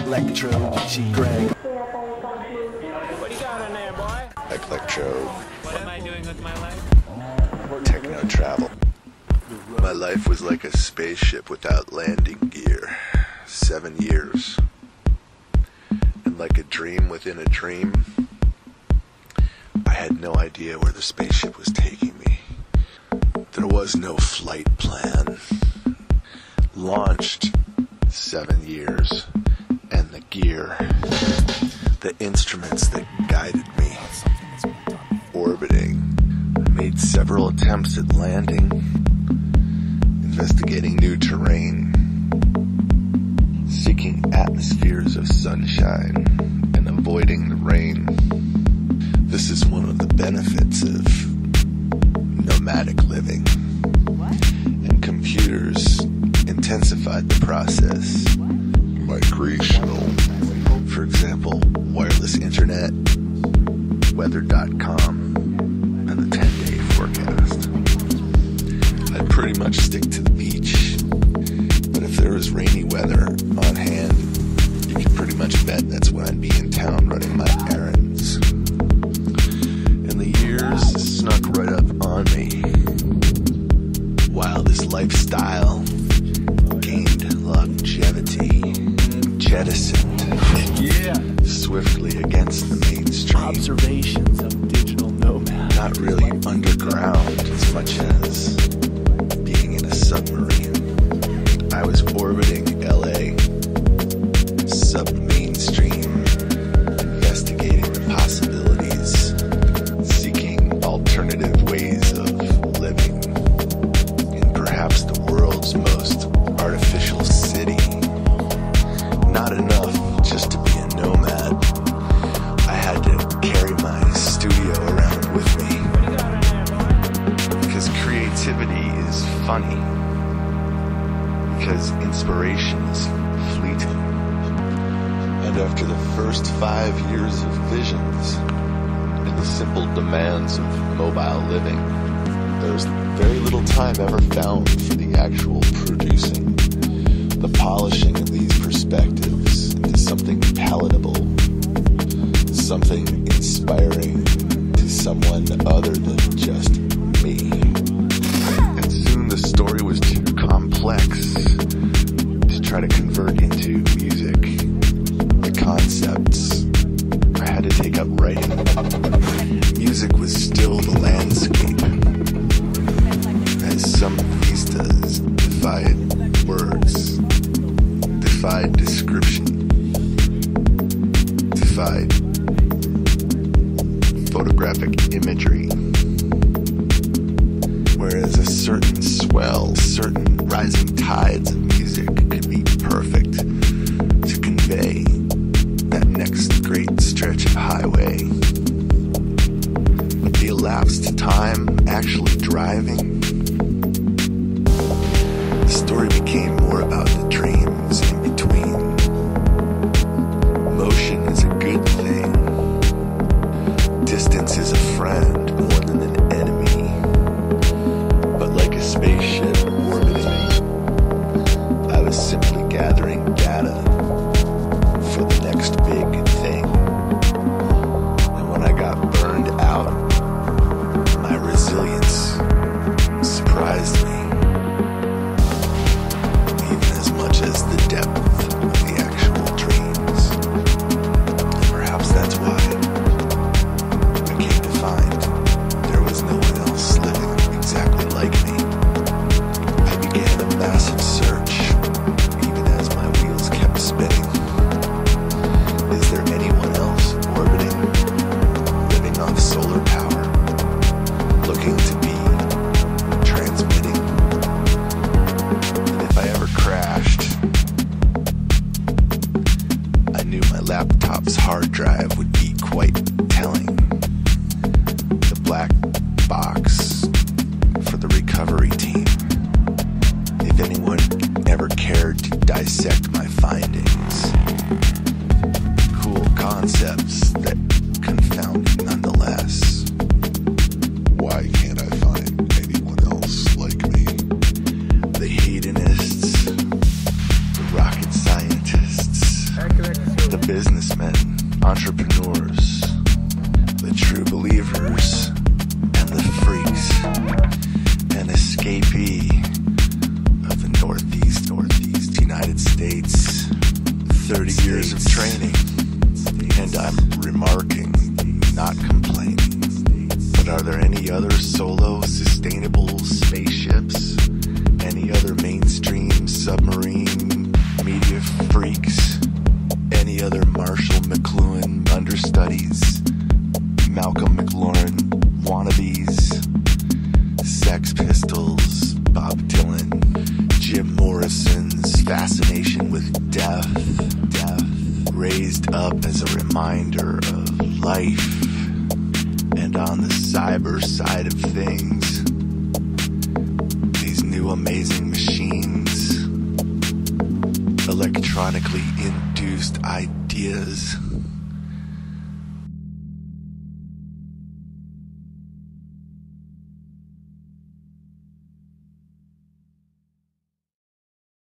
Electro, G. Greg. What do you got in there, boy? Electro. What am I doing with my life? Techno travel. My life was like a spaceship without landing gear. 7 years. And like a dream within a dream, I had no idea where the spaceship was taking me. There was no flight plan. Launched 7 years, and the gear, the instruments that guided me, orbiting. I made several attempts at landing, investigating new terrain, seeking atmospheres of sunshine, and avoiding the rain. This is one of the benefits of nomadic living. And computers intensified the process. Migrational. For example, wireless internet, weather.com, and the 10-day forecast. I'd pretty much stick to the beach, but if there was rainy weather on hand, you could pretty much bet that's when I'd be in town running my errands. And the years snuck right up on me. While this lifestyle gained longevity, jettisoned swiftly against the mainstream. Observations of digital nomad. Not really underground as much as being in a submarine. I was orbiting LA, sub-mainstream, investigating the possibilities, seeking alternative ways of living in perhaps the world's most artificial city. Not enough just to be a nomad. I had to carry my studio around with me. Because creativity is funny. Because inspiration is fleeting. And after the first 5 years of visions and the simple demands of mobile living, there was very little time ever found for the actual producing, the polishing of these perspectives into something palatable, something inspiring to someone other than just me. And soon the story was too complex to try to convert into music. The concepts I had to take up writing. Music was still the landscape, as some vistas defied words, defied description, defied photographic imagery. Whereas a certain swell, certain rising tides of music could be perfect to convey that next great stretch of highway. But the elapsed time actually driving, the story became more about the dreams in between. Motion is a good thing. Distance is a friend more than an enemy. But like a spaceship orbiting, I was simply gathering data for the next big thing. And when I got burned out, my resilience surprised me. Even as much as the depth of the actual dreams. And perhaps that's why I came to find there was no one else living exactly like me. I began a massive search, even as my wheels kept spinning. Is there anyone else orbiting, living off solar power, looking to be transmitting? And if I ever crashed, I knew my laptop's hard drive would be quite telling. The black box for the recovery team. If anyone ever cared to dissect my findings. Cool concepts that confound me nonetheless. Why can't I find anyone else like me? The hedonists, the rocket scientists, entrepreneurs, the true believers, and the freaks, an escapee of the Northeast United States. 30 years of training, and I'm remarking, not complaining. But are there any other solo sustainable spaceships? Any other mainstream submarine media freaks? Any other Marshall McLuhan understudies? Malcolm McLaurin wannabes? Sex Pistols, Bob Dylan, Jim Morrison's fascination with death, raised up as a reminder of life. And on the cyber side of things, these new amazing machines, electronically induced ideas,